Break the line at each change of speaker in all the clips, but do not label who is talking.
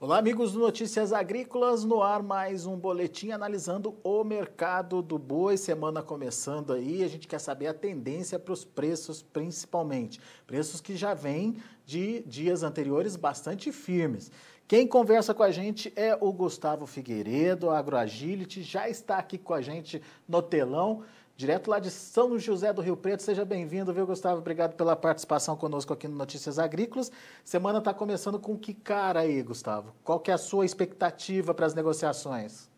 Olá, amigos do Notícias Agrícolas, no ar mais um boletim analisando o mercado do boi, semana começando aí, a gente quer saber a tendência para os preços principalmente, preços que já vêm de dias anteriores bastante firmes. Quem conversa com a gente é o Gustavo Figueiredo, AgroAgility, já está aqui com a gente no telão, direto lá de São José do Rio Preto. Seja bem-vindo, viu, Gustavo? Obrigado pela participação conosco aqui no Notícias Agrícolas. Semana está começando com que cara aí, Gustavo? Qual que é a sua expectativa para as negociações?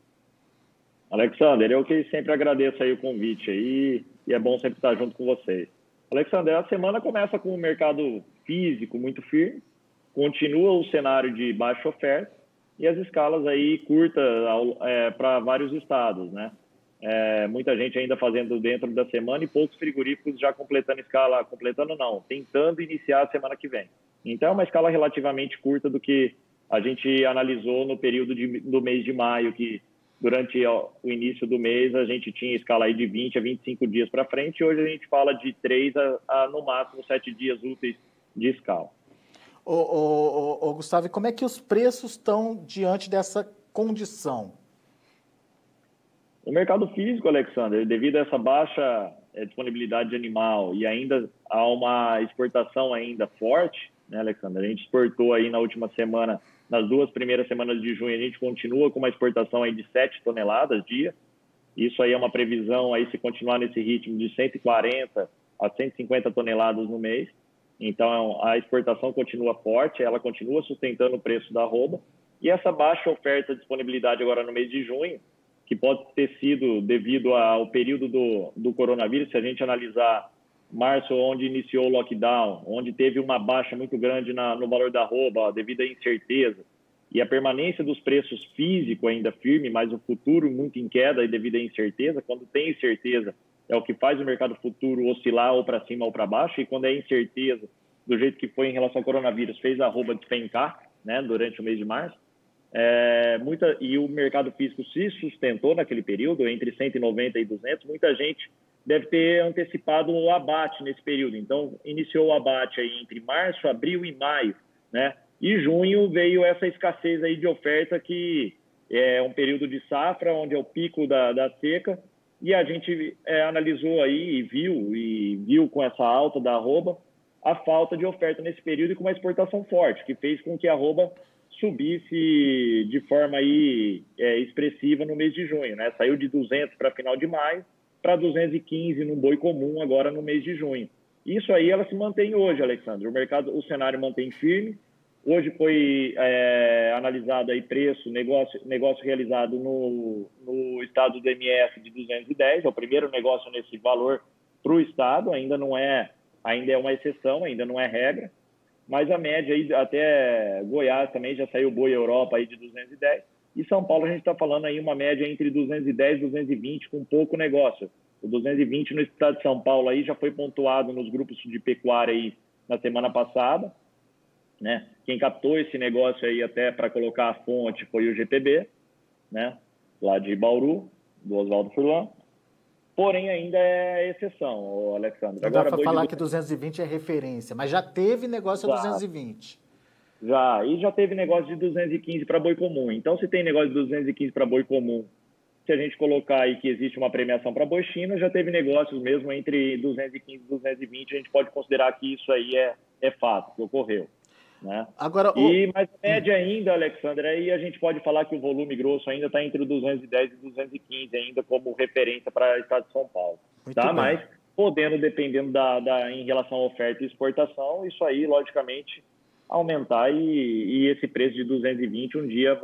Alexander, eu que sempre agradeço aí o convite aí e é bom sempre estar junto com vocês. Alexander, a semana começa com o mercado físico muito firme, continua o cenário de baixa oferta e as escalas aí curtas para vários estados, né? Muita gente ainda fazendo dentro da semana e poucos frigoríficos já completando escala, completando não, tentando iniciar a semana que vem. Então é uma escala relativamente curta do que a gente analisou no período do mês de maio, que durante o início do mês a gente tinha escala aí de 20 a 25 dias para frente, e hoje a gente fala de 3 a no máximo 7 dias úteis de escala.
Gustavo, e como é que os preços estão diante dessa condição?
O mercado físico, Alexander, devido a essa baixa disponibilidade de animal e ainda há uma exportação ainda forte, né, Alexander? A gente exportou aí na última semana, nas 2 primeiras semanas de junho, a gente continua com uma exportação aí de 7 toneladas dia. Isso aí é uma previsão, aí se continuar nesse ritmo, de 140 a 150 toneladas no mês. Então, a exportação continua forte, ela continua sustentando o preço da arroba. E essa baixa oferta de disponibilidade agora no mês de junho, que pode ter sido devido ao período do coronavírus, se a gente analisar março, onde iniciou o lockdown, onde teve uma baixa muito grande no valor da arroba, devido à incerteza, e a permanência dos preços físicos ainda firme, mas o futuro muito em queda e devido à incerteza. Quando tem incerteza, é o que faz o mercado futuro oscilar ou para cima ou para baixo, e quando é incerteza, do jeito que foi em relação ao coronavírus, fez a arroba despencar, né, durante o mês de março. E o mercado físico se sustentou naquele período, entre 190 e 200, muita gente deve ter antecipado o abate nesse período. Então, iniciou o abate aí entre março, abril e maio, né? E junho veio essa escassez aí de oferta, que é um período de safra, onde é o pico da seca, e a gente analisou aí e viu com essa alta da arroba a falta de oferta nesse período e com uma exportação forte, que fez com que a arroba subisse de forma aí, expressiva no mês de junho, né? Saiu de 200 para final de maio para 215 no boi comum agora no mês de junho. Isso aí ela se mantém hoje, Alexandre. O cenário mantém firme. Hoje foi analisado aí negócio realizado no estado do MS de 210, é o primeiro negócio nesse valor para o estado, ainda é uma exceção, ainda não é regra. Mas a média aí, até Goiás também já saiu boi Europa aí de 210. E São Paulo a gente está falando aí uma média entre 210 e 220 com pouco negócio. O 220 no estado de São Paulo aí já foi pontuado nos grupos de pecuária aí na semana passada, né? Quem captou esse negócio aí até para colocar a fonte foi o GPB, né? Lá de Bauru, do Oswaldo Furlan. Porém, ainda é exceção, Alexandre.
Não dá para falar que 220 é referência, mas já teve negócio a 220.
Já teve negócio de 215 para boi comum. Então, se tem negócio de 215 para boi comum, se a gente colocar aí que existe uma premiação para boi China, já teve negócios mesmo entre 215 e 220, a gente pode considerar que isso aí é fato, que ocorreu. Né?
Agora,
mas a média ainda, Alexandre, aí a gente pode falar que o volume grosso ainda está entre 210 e 215 ainda como referência para o estado de São Paulo. Tá? Mas podendo, dependendo em relação à oferta e exportação, isso aí, logicamente, aumentar e esse preço de 220 um dia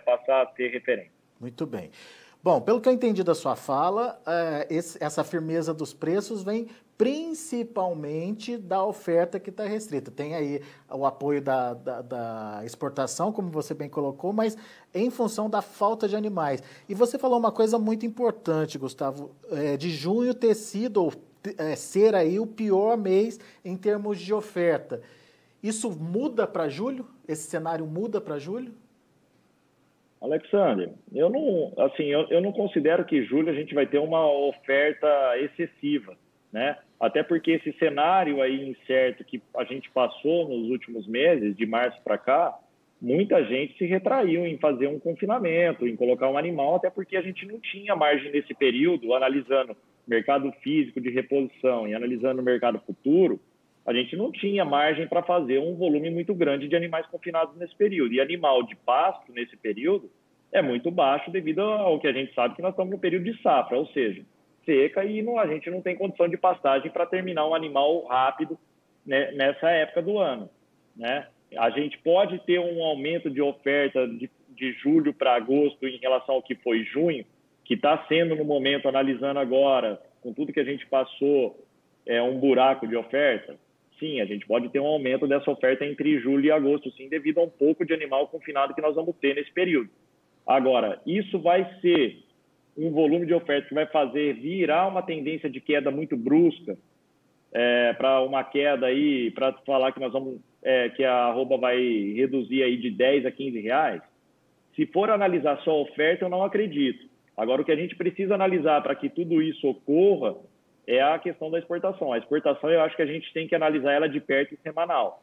passar a ser referência.
Muito bem. Bom, pelo que eu entendi da sua fala, essa firmeza dos preços vem principalmente da oferta que está restrita. Tem aí o apoio da exportação, como você bem colocou, mas em função da falta de animais. E você falou uma coisa muito importante, Gustavo, de junho ter sido, ou ser aí o pior mês em termos de oferta. Isso muda para julho? Esse cenário muda para julho?
Alexandre, eu não considero que julho a gente vai ter uma oferta excessiva, né? Até porque esse cenário aí incerto que a gente passou nos últimos meses, de março para cá, muita gente se retraiu em fazer um confinamento, em colocar um animal, até porque a gente não tinha margem nesse período, analisando mercado físico de reposição e analisando o mercado futuro, a gente não tinha margem para fazer um volume muito grande de animais confinados nesse período. E animal de pasto nesse período é muito baixo devido ao que a gente sabe que nós estamos no período de safra, ou seja, seca e a gente não tem condição de pastagem para terminar um animal rápido, né, nessa época do ano, né? A gente pode ter um aumento de oferta de julho para agosto em relação ao que foi junho, que está sendo no momento, analisando agora, com tudo que a gente passou, um buraco de oferta. Sim, a gente pode ter um aumento dessa oferta entre julho e agosto, sim, devido a um pouco de animal confinado que nós vamos ter nesse período. Agora, isso vai ser um volume de oferta que vai fazer virar uma tendência de queda muito brusca, para uma queda aí, para falar que nós vamos, que a arroba vai reduzir aí de 10 a 15 reais. Se for analisar só a oferta, eu não acredito. Agora, o que a gente precisa analisar para que tudo isso ocorra é a questão da exportação. A exportação, eu acho que a gente tem que analisar ela de perto e semanal.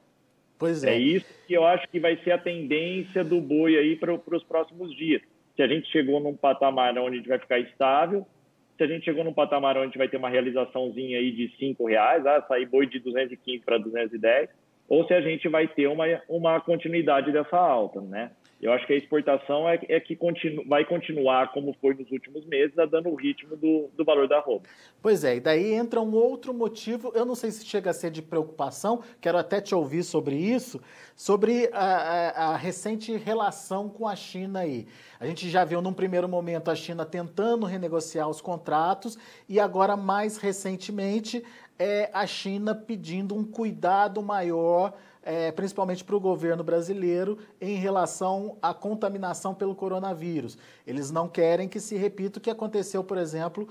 Pois é.
É isso que eu acho que vai ser a tendência do boi aí para os próximos dias. Se a gente chegou num patamar onde a gente vai ficar estável, se a gente chegou num patamar onde a gente vai ter uma realizaçãozinha aí de R$5, sair boi de 215 para 210, ou se a gente vai ter uma continuidade dessa alta, né? Eu acho que a exportação é que vai continuar como foi nos últimos meses, dando o ritmo do valor da arroba.
Pois é, e daí entra um outro motivo, eu não sei se chega a ser de preocupação, quero até te ouvir sobre isso, sobre a recente relação com a China aí. A gente já viu num primeiro momento a China tentando renegociar os contratos e agora mais recentemente a China pedindo um cuidado maior, principalmente para o governo brasileiro, em relação à contaminação pelo coronavírus. Eles não querem que se repita o que aconteceu, por exemplo,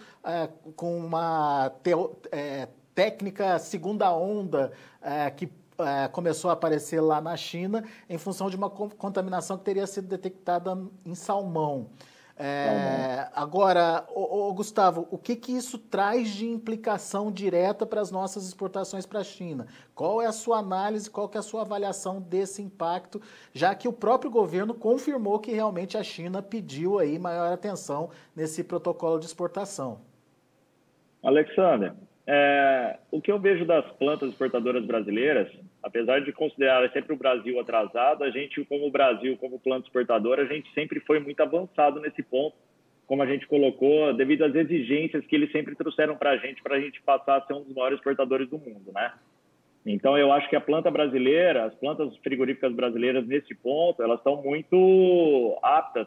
com uma técnica segunda onda que começou a aparecer lá na China em função de uma contaminação que teria sido detectada em salmão. Agora, Gustavo, o que isso traz de implicação direta para as nossas exportações para a China? Qual é a sua análise, qual que é a sua avaliação desse impacto, já que o próprio governo confirmou que realmente a China pediu aí maior atenção nesse protocolo de exportação?
Alexander, o que eu vejo das plantas exportadoras brasileiras, apesar de considerar sempre o Brasil atrasado, a gente, como Brasil, como planta exportadora, a gente sempre foi muito avançado nesse ponto, como a gente colocou, devido às exigências que eles sempre trouxeram para a gente passar a ser um dos maiores exportadores do mundo, né? Então, eu acho que a planta brasileira, as plantas frigoríficas brasileiras, nesse ponto, elas estão muito aptas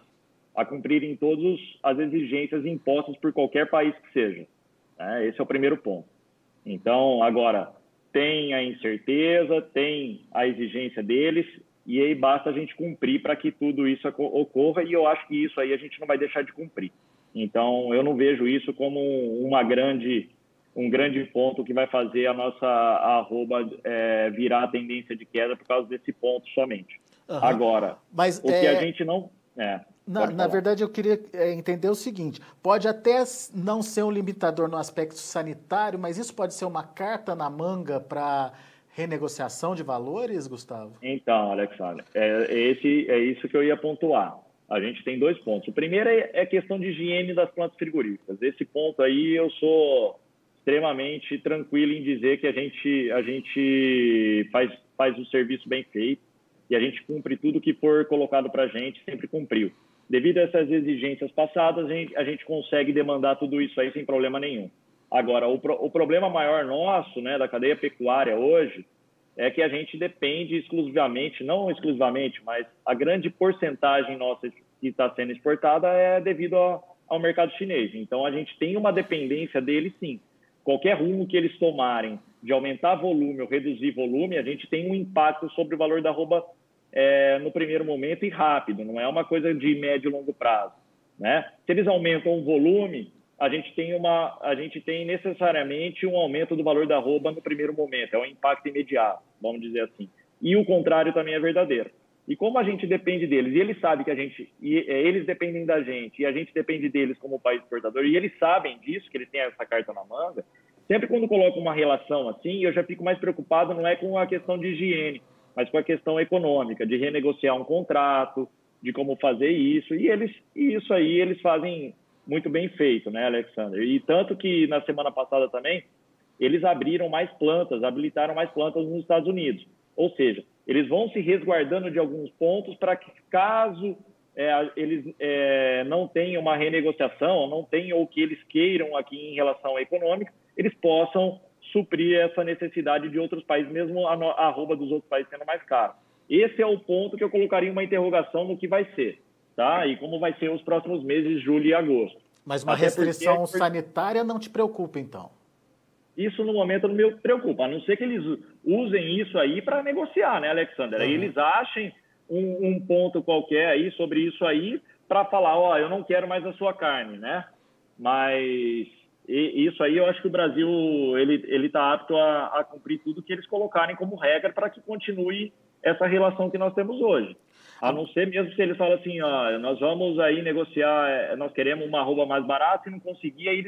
a cumprirem todas as exigências impostas por qualquer país que seja. Esse é o primeiro ponto. Então, agora, tem a incerteza, tem a exigência deles, e aí basta a gente cumprir para que tudo isso ocorra, e eu acho que isso aí a gente não vai deixar de cumprir. Então, eu não vejo isso como um grande ponto que vai fazer a nossa arroba virar a tendência de queda por causa desse ponto somente. Uhum. Agora, mas, o que a gente não...
Na verdade, eu queria entender o seguinte, pode até não ser um limitador no aspecto sanitário, mas isso pode ser uma carta na manga para renegociação de valores, Gustavo?
Então, Alexandre, é isso que eu ia pontuar. A gente tem dois pontos. O primeiro é questão de higiene das plantas frigoríficas. Esse ponto aí eu sou extremamente tranquilo em dizer que a gente faz o serviço bem feito e a gente cumpre tudo que for colocado para a gente, sempre cumpriu. Devido a essas exigências passadas, a gente consegue demandar tudo isso aí sem problema nenhum. Agora, o problema maior nosso, né, da cadeia pecuária hoje, é que a gente depende exclusivamente, não exclusivamente, mas a grande porcentagem nossa que está sendo exportada é devido ao mercado chinês. Então, a gente tem uma dependência deles, sim. Qualquer rumo que eles tomarem de aumentar volume ou reduzir volume, a gente tem um impacto sobre o valor da arroba no primeiro momento e rápido, não é uma coisa de médio e longo prazo, né? Se eles aumentam o volume, a gente tem necessariamente um aumento do valor da arroba no primeiro momento, é um impacto imediato, vamos dizer assim. E o contrário também é verdadeiro. E como a gente depende deles, e eles sabem que eles dependem da gente, e a gente depende deles como país exportador, e eles sabem disso, que eles têm essa carta na manga, sempre quando colocam uma relação assim, eu já fico mais preocupado, não é com a questão de higiene, mas com a questão econômica, de renegociar um contrato, de como fazer isso, e isso aí eles fazem muito bem feito, né, Alexander? E tanto que na semana passada também, eles abriram mais plantas, habilitaram mais plantas nos Estados Unidos. Ou seja, eles vão se resguardando de alguns pontos para que, caso eles não tenham uma renegociação, não tenham o que eles queiram aqui em relação à econômica, eles possam suprir essa necessidade de outros países, mesmo a arroba dos outros países sendo mais caro. Esse é o ponto que eu colocaria uma interrogação no que vai ser, tá? E como vai ser os próximos meses, julho e agosto.
Mas uma restrição sanitária não te preocupa, então?
Isso, no momento, não me preocupa, a não ser que eles usem isso aí para negociar, né, Alexander? Aí eles achem um ponto qualquer aí sobre isso aí para falar, ó, eu não quero mais a sua carne, né? Mas isso aí eu acho que o Brasil ele está apto a cumprir tudo que eles colocarem como regra para que continue essa relação que nós temos hoje. A não ser mesmo se eles falam assim, ó, nós vamos aí negociar, nós queremos uma arroba mais barata e não conseguir, aí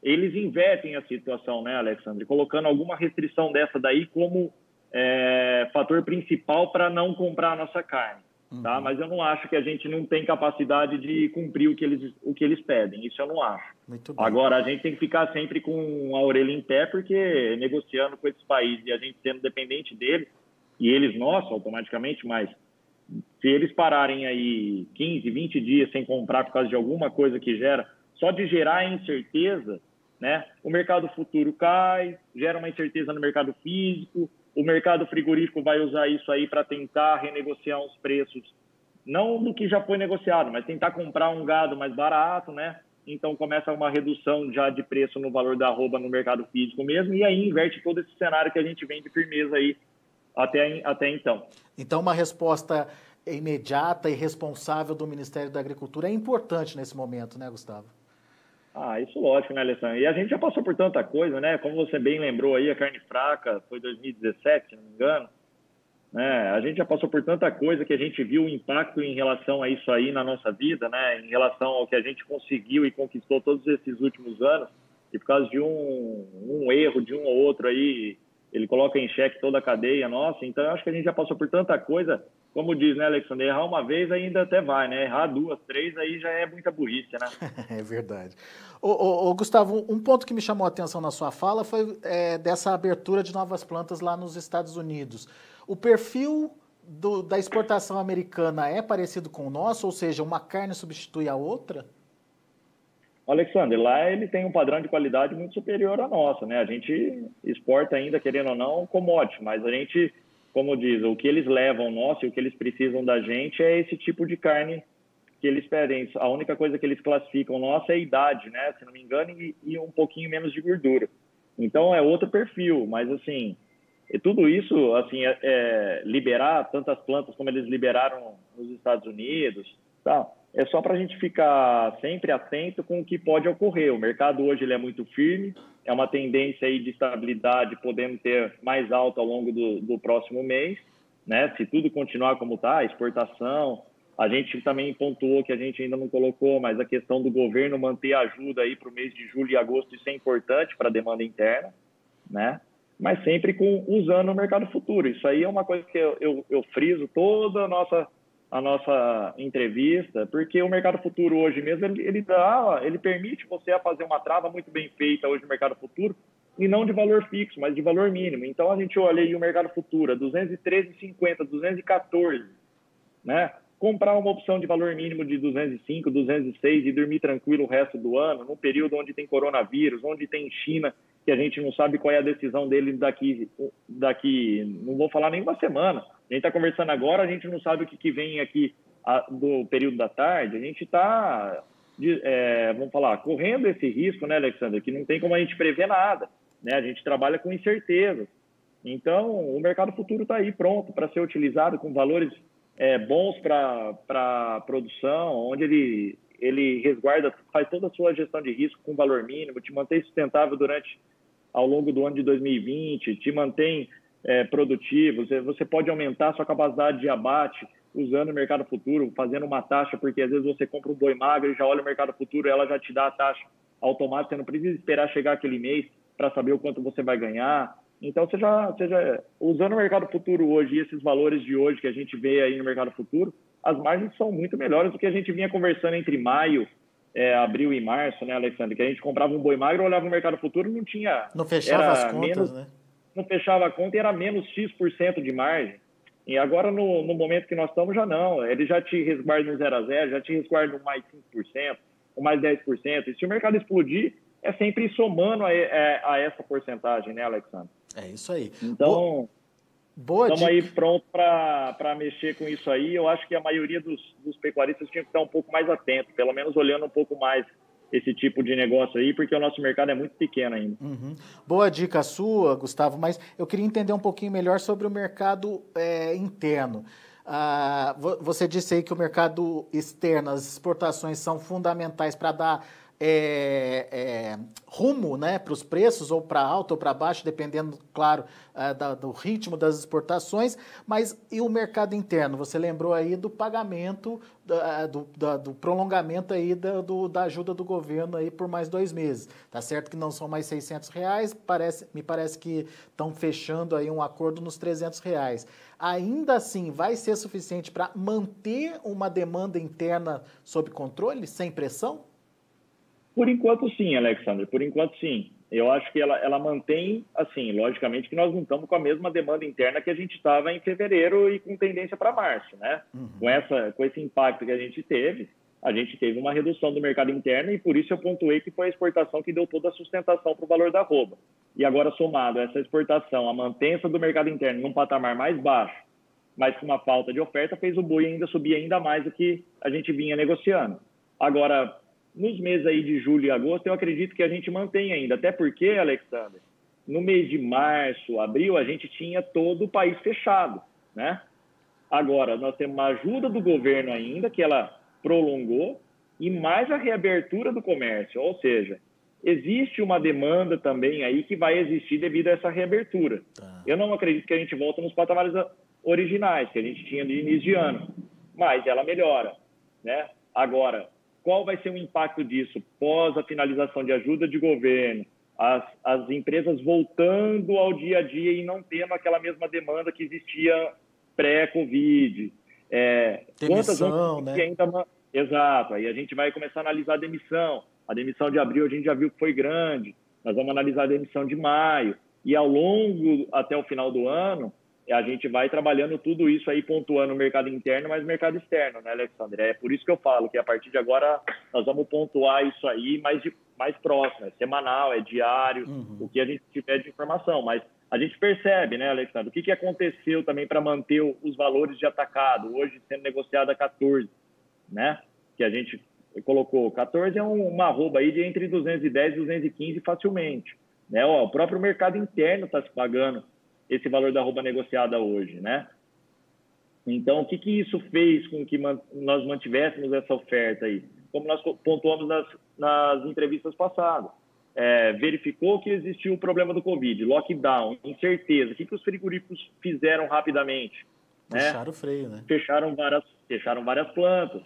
eles invertem a situação, né, Alexandre? Colocando alguma restrição dessa daí como fator principal para não comprar a nossa carne, tá? Mas eu não acho que a gente não tem capacidade de cumprir o que eles pedem, isso eu não acho.
Muito bem.
Agora, a gente tem que ficar sempre com a orelha em pé, porque negociando com esses países e a gente sendo dependente deles, e eles nossos automaticamente, mas se eles pararem aí 15, 20 dias sem comprar por causa de alguma coisa que gera, só de gerar incerteza, né? O mercado futuro cai, gera uma incerteza no mercado físico, o mercado frigorífico vai usar isso aí para tentar renegociar os preços, não do que já foi negociado, mas tentar comprar um gado mais barato, né? Então começa uma redução já de preço no valor da arroba no mercado físico mesmo, e aí inverte todo esse cenário que a gente vem de firmeza aí até então.
Então uma resposta imediata e responsável do Ministério da Agricultura é importante nesse momento, né, Gustavo?
Isso lógico, né, Alessandro? E a gente já passou por tanta coisa, né? Como você bem lembrou aí, a carne fraca foi 2017, se não me engano. Né? A gente já passou por tanta coisa que a gente viu o impacto em relação a isso aí na nossa vida, né? Em relação ao que a gente conseguiu e conquistou todos esses últimos anos. E por causa de um erro de um ou outro aí, ele coloca em xeque toda a cadeia nossa. Então, eu acho que a gente já passou por tanta coisa. Como diz, né, Alexandre? Errar uma vez ainda até vai, né? Errar duas, três, aí já é muita burrice, né?
É verdade. Ô, Gustavo, um ponto que me chamou a atenção na sua fala foi dessa abertura de novas plantas lá nos Estados Unidos. O perfil da exportação americana é parecido com o nosso? Ou seja, uma carne substitui a outra?
Alexandre, lá ele tem um padrão de qualidade muito superior à nossa, né? A gente exporta ainda, querendo ou não, commodity, mas a gente, como diz, o que eles levam nosso e o que eles precisam da gente é esse tipo de carne que eles pedem. A única coisa que eles classificam nossa é a idade, né? Se não me engano, e um pouquinho menos de gordura. Então é outro perfil, mas assim, tudo isso, assim, liberar tantas plantas como eles liberaram nos Estados Unidos, tá? É só para a gente ficar sempre atento com o que pode ocorrer. O mercado hoje ele é muito firme, é uma tendência aí de estabilidade, podendo ter mais alta ao longo do próximo mês, né? Se tudo continuar como está, exportação. A gente também pontuou que a gente ainda não colocou, mas a questão do governo manter ajuda aí para o mês de julho e agosto, isso é importante para a demanda interna, né? Mas sempre usando o mercado futuro. Isso aí é uma coisa que eu friso toda a nossa entrevista, porque o mercado futuro hoje mesmo, ele permite você a fazer uma trava muito bem feita hoje no mercado futuro, e não de valor fixo, mas de valor mínimo. Então, a gente olha aí o mercado futuro, 213,50, 214, né? Comprar uma opção de valor mínimo de 205, 206 e dormir tranquilo o resto do ano, num período onde tem coronavírus, onde tem China, que a gente não sabe qual é a decisão dele daqui não vou falar nem uma semana. A gente está conversando agora, a gente não sabe o que vem aqui do período da tarde. A gente está, vamos falar, correndo esse risco, né, Alexandre, que não tem como a gente prever nada, né? A gente trabalha com incerteza. Então, o mercado futuro está aí pronto para ser utilizado com valores bons para a produção, onde ele resguarda, faz toda a sua gestão de risco com valor mínimo, te mantém sustentável ao longo do ano de 2020, te mantém produtivo, você pode aumentar a sua capacidade de abate usando o mercado futuro, fazendo uma taxa, porque às vezes você compra um boi magro e já olha o mercado futuro, ela já te dá a taxa automática, você não precisa esperar chegar aquele mês para saber o quanto você vai ganhar. Então, usando o mercado futuro hoje e esses valores de hoje que a gente vê aí no mercado futuro, as margens são muito melhores do que a gente vinha conversando entre maio, abril e março, né, Alexandre? Que a gente comprava um boi magro, olhava no mercado futuro, não tinha,
Não fechava as
era
contas,
menos,
né?
não fechava a conta e era menos X% de margem. E agora, no momento que nós estamos, já não. Ele já te resguarda no 0 a 0, já te resguarda no mais 5%, ou mais 10%. E se o mercado explodir, é sempre ir somando a essa porcentagem, né, Alexandre?
É isso aí.
Então,
Boa
estamos aí
dica.
prontos para mexer com isso aí. Eu acho que a maioria dos pecuaristas tinha que estar um pouco mais atento, pelo menos olhando um pouco mais esse tipo de negócio aí, porque o nosso mercado é muito pequeno ainda.
Uhum. Boa dica sua, Gustavo, mas eu queria entender um pouquinho melhor sobre o mercado interno. Você disse aí que o mercado externo, as exportações são fundamentais para dar rumo, né, para os preços, ou para alto ou para baixo, dependendo, claro, do ritmo das exportações, mas e o mercado interno? Você lembrou aí do pagamento, do prolongamento aí da ajuda do governo aí por mais 2 meses. Tá certo que não são mais R$ 600, me parece que estão fechando aí um acordo nos R$ 300. Ainda assim, vai ser suficiente para manter uma demanda interna sob controle, sem pressão?
Por enquanto, sim, Alexandre. Por enquanto, sim. Eu acho que ela mantém, assim, logicamente que nós não estamos com a mesma demanda interna que a gente estava em fevereiro e com tendência para março, né?
Uhum.
Com esse impacto que a gente teve uma redução do mercado interno e por isso eu pontuei que foi a exportação que deu toda a sustentação para o valor da arroba. E agora, somado a essa exportação, a mantença do mercado interno num patamar mais baixo, mas com uma falta de oferta, fez o boi ainda subir ainda mais do que a gente vinha negociando. Agora, nos meses aí de julho e agosto, eu acredito que a gente mantém ainda. Até porque, Alexandre, no mês de março, abril, a gente tinha todo o país fechado, né? Agora, nós temos uma ajuda do governo ainda, que ela prolongou, e mais a reabertura do comércio. Ou seja, existe uma demanda também aí que vai existir devido a essa reabertura.
Tá.
Eu não acredito que a gente volte nos patamares originais que a gente tinha de início de ano, mas ela melhora, né? Agora, qual vai ser o impacto disso pós a finalização de ajuda de governo, as empresas voltando ao dia a dia e não tendo aquela mesma demanda que existia pré-Covid? Quantas
Demissão, né?
ainda... Exato, aí a gente vai começar a analisar a demissão. A demissão de abril a gente já viu que foi grande, nós vamos analisar a demissão de maio, e ao longo, até o final do ano, a gente vai trabalhando tudo isso aí, pontuando o mercado interno, mas o mercado externo, né, Alexandre? É por isso que eu falo que a partir de agora nós vamos pontuar isso aí mais próximo, é semanal, é diário, o que a gente tiver de informação. Mas a gente percebe, né, Alexandre, o que aconteceu também para manter os valores de atacado, hoje sendo negociado a 14, né? Que a gente colocou, 14 é uma arroba aí de entre 210 e 215 facilmente, né? O próprio mercado interno está se pagando esse valor da arroba negociada hoje, né? Então, o que isso fez com que nós mantivéssemos essa oferta aí? Como nós pontuamos nas entrevistas passadas, verificou que existiu o problema do Covid, lockdown, incerteza. O que os frigoríficos fizeram rapidamente?
Puxaram o freio, né?
Fecharam várias plantas,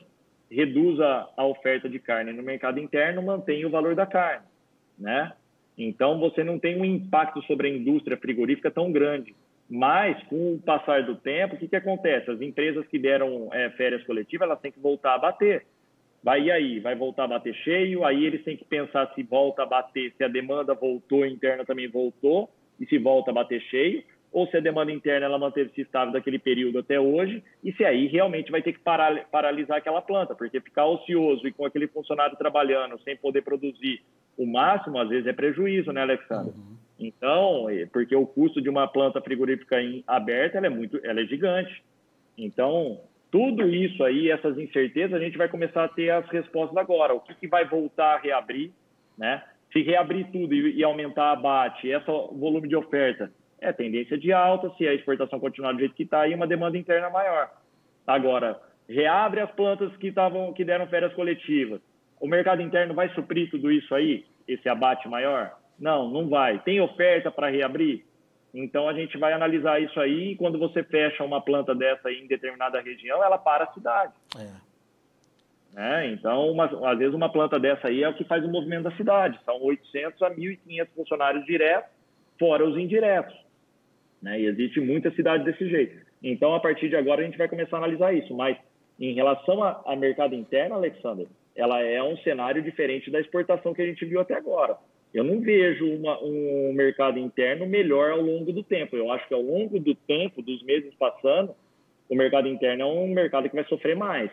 reduz a oferta de carne no mercado interno, mantém o valor da carne, né? Então, você não tem um impacto sobre a indústria frigorífica tão grande. Mas, com o passar do tempo, o que acontece? As empresas que deram férias coletivas, elas têm que voltar a bater. Vai voltar a bater cheio, aí eles têm que pensar se volta a bater, se a demanda voltou, a interna também voltou, e se volta a bater cheio, ou se a demanda interna ela manteve-se estável daquele período até hoje, e se aí realmente vai ter que paralisar aquela planta, porque ficar ocioso e com aquele funcionário trabalhando sem poder produzir o máximo, às vezes é prejuízo, né, Alexandre?
Uhum.
Então, porque o custo de uma planta frigorífica aberta, ela é gigante. Então, tudo isso aí, essas incertezas, a gente vai começar a ter as respostas agora. O que vai voltar a reabrir, né? Se reabrir tudo e aumentar abate, esse volume de oferta, tendência de alta, se a exportação continuar do jeito que está, aí uma demanda interna maior. Agora, reabre as plantas que deram férias coletivas. O mercado interno vai suprir tudo isso aí, esse abate maior? Não vai. Tem oferta para reabrir? Então, a gente vai analisar isso aí e quando você fecha uma planta dessa aí em determinada região, ela para a cidade. Então, às vezes, uma planta dessa aí é o que faz o movimento da cidade. São 800 a 1.500 funcionários diretos, fora os indiretos. né? E existe muita cidade desse jeito. Então, a partir de agora, a gente vai começar a analisar isso. Mas, em relação a mercado interno, Alexander, ela é um cenário diferente da exportação que a gente viu até agora. Eu não vejo um mercado interno melhor ao longo do tempo. Eu acho que ao longo do tempo, dos meses passando, o mercado interno é um mercado que vai sofrer mais,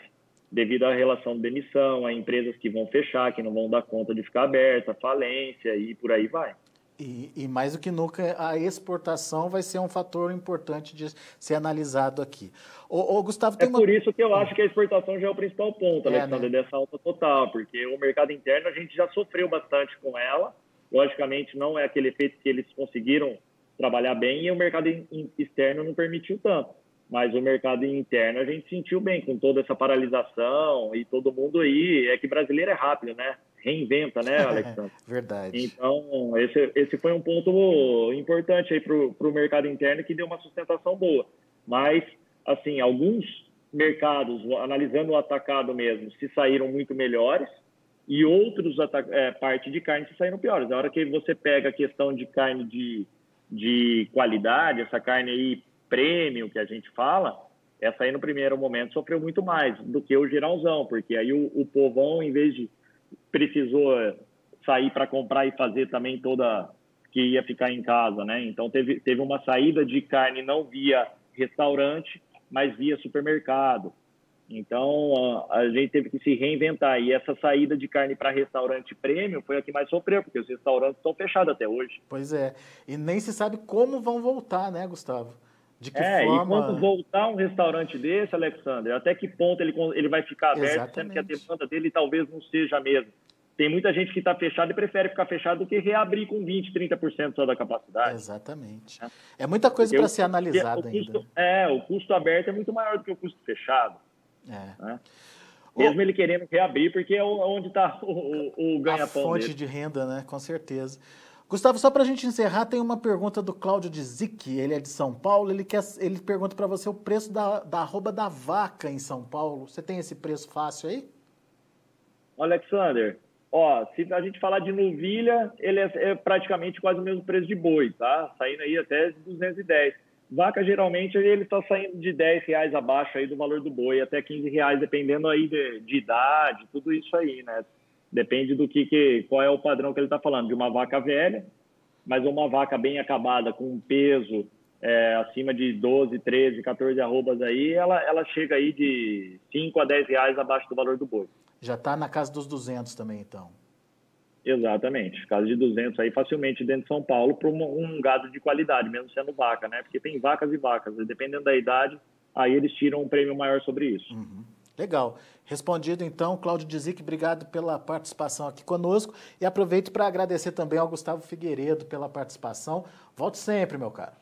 devido à relação de demissão, a empresas que vão fechar, que não vão dar conta de ficar aberta, falência e por aí vai.
E mais do que nunca, a exportação vai ser um fator importante de ser analisado aqui. Gustavo, tem
por isso que eu acho que a exportação já é o principal ponto, Alexandre,
né?
dessa alta total, porque o mercado interno a gente já sofreu bastante com ela, logicamente não é aquele efeito que eles conseguiram trabalhar bem e o mercado externo não permitiu tanto. Mas o mercado interno a gente sentiu bem, com toda essa paralisação e todo mundo aí. É que brasileiro é rápido, né? Reinventa, né, Alexandre?
Verdade.
Então, esse foi um ponto importante aí para o mercado interno que deu uma sustentação boa. Mas, assim, alguns mercados, analisando o atacado mesmo, se saíram muito melhores e outros, parte de carne, se saíram piores. Na hora que você pega a questão de carne de qualidade, essa carne aí prêmio que a gente fala, essa aí no primeiro momento sofreu muito mais do que o geralzão, porque aí o povão, em vez de precisou sair para comprar e fazer também toda que ia ficar em casa, né? Então teve uma saída de carne não via restaurante, mas via supermercado. Então a gente teve que se reinventar e essa saída de carne para restaurante premium foi a que mais sofreu, porque os restaurantes estão fechados até hoje.
Pois é, e nem se sabe como vão voltar, né, Gustavo? De que forma...
E quando voltar um restaurante desse, Alexandre, até que ponto ele vai ficar aberto,
Exatamente.
sendo que a demanda dele talvez não seja a mesma. Tem muita gente que está fechada e prefere ficar fechado do que reabrir com 20%, 30% só da capacidade.
Exatamente. É muita coisa para ser analisada ainda.
O custo aberto é muito maior do que o custo fechado.
Né?
Mesmo ele querendo reabrir, porque é onde está o ganha-pão dele.
A fonte de renda, né? Com certeza. Gustavo, só para a gente encerrar, tem uma pergunta do Cláudio de Zic, ele é de São Paulo, ele pergunta para você o preço da arroba da vaca em São Paulo. Você tem esse preço fácil aí?
Alexander, se a gente falar de novilha, ele é praticamente quase o mesmo preço de boi, tá? Saindo aí até 210. Vaca, geralmente, ele está saindo de R$10 abaixo aí do valor do boi, até R$15, dependendo aí de idade, tudo isso aí, né? Depende do qual é o padrão que ele está falando, de uma vaca velha, mas uma vaca bem acabada, com um peso acima de 12, 13, 14 arrobas aí, ela chega aí de R$5 a R$10 abaixo do valor do boi.
Já está na casa dos 200 também, então.
Exatamente, casa de 200 aí facilmente dentro de São Paulo para um gado de qualidade, mesmo sendo vaca, né? Porque tem vacas e vacas, e dependendo da idade, aí eles tiram um prêmio maior sobre isso.
Uhum. Legal. Respondido, então, Cláudio Dizic, obrigado pela participação aqui conosco e aproveito para agradecer também ao Gustavo Figueiredo pela participação. Volte sempre, meu caro.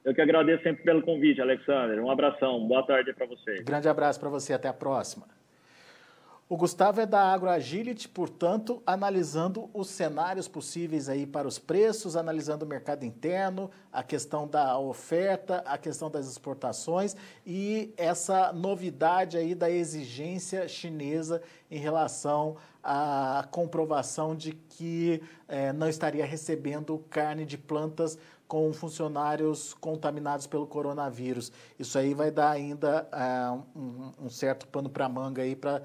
Eu que agradeço sempre pelo convite, Alexander. Um abração, boa tarde para você.
Grande abraço para você, até a próxima. O Gustavo é da AgroAgility, portanto, analisando os cenários possíveis aí para os preços, analisando o mercado interno, a questão da oferta, a questão das exportações e essa novidade aí da exigência chinesa em relação à comprovação de que não estaria recebendo carne de plantas com funcionários contaminados pelo coronavírus. Isso aí vai dar ainda um certo pano para manga aí para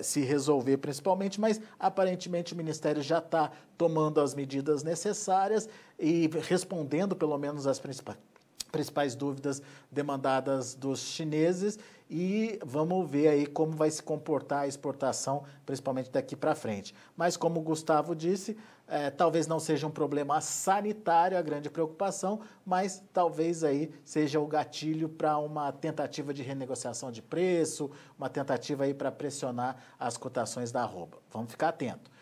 se resolver principalmente, mas aparentemente o Ministério já está tomando as medidas necessárias e respondendo pelo menos as principais dúvidas demandadas dos chineses e vamos ver aí como vai se comportar a exportação, principalmente daqui para frente. Mas como o Gustavo disse, talvez não seja um problema sanitário a grande preocupação, mas talvez aí seja o gatilho para uma tentativa de renegociação de preço, uma tentativa aí para pressionar as cotações da arroba. Vamos ficar atento.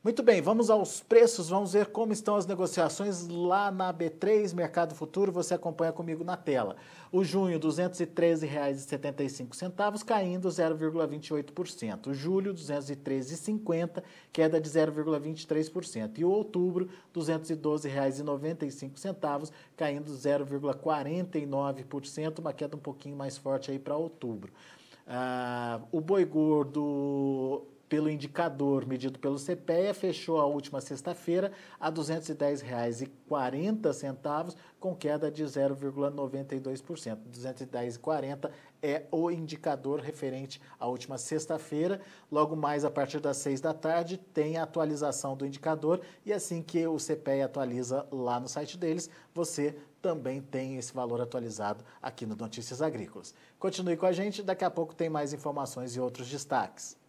Muito bem, vamos aos preços, vamos ver como estão as negociações lá na B3, Mercado Futuro, você acompanha comigo na tela. O junho, R$ 213,75, caindo 0,28%. O julho, R$ 213,50, queda de 0,23%. E o outubro, R$ 212,95, caindo 0,49%, uma queda um pouquinho mais forte aí para outubro. O boi gordo pelo indicador medido pelo CPEA, fechou a última sexta-feira a R$ 210,40, com queda de 0,92%. R$ 210,40 é o indicador referente à última sexta-feira. Logo mais, a partir das 6 da tarde, tem a atualização do indicador e assim que o CPEA atualiza lá no site deles, você também tem esse valor atualizado aqui no Notícias Agrícolas. Continue com a gente, daqui a pouco tem mais informações e outros destaques.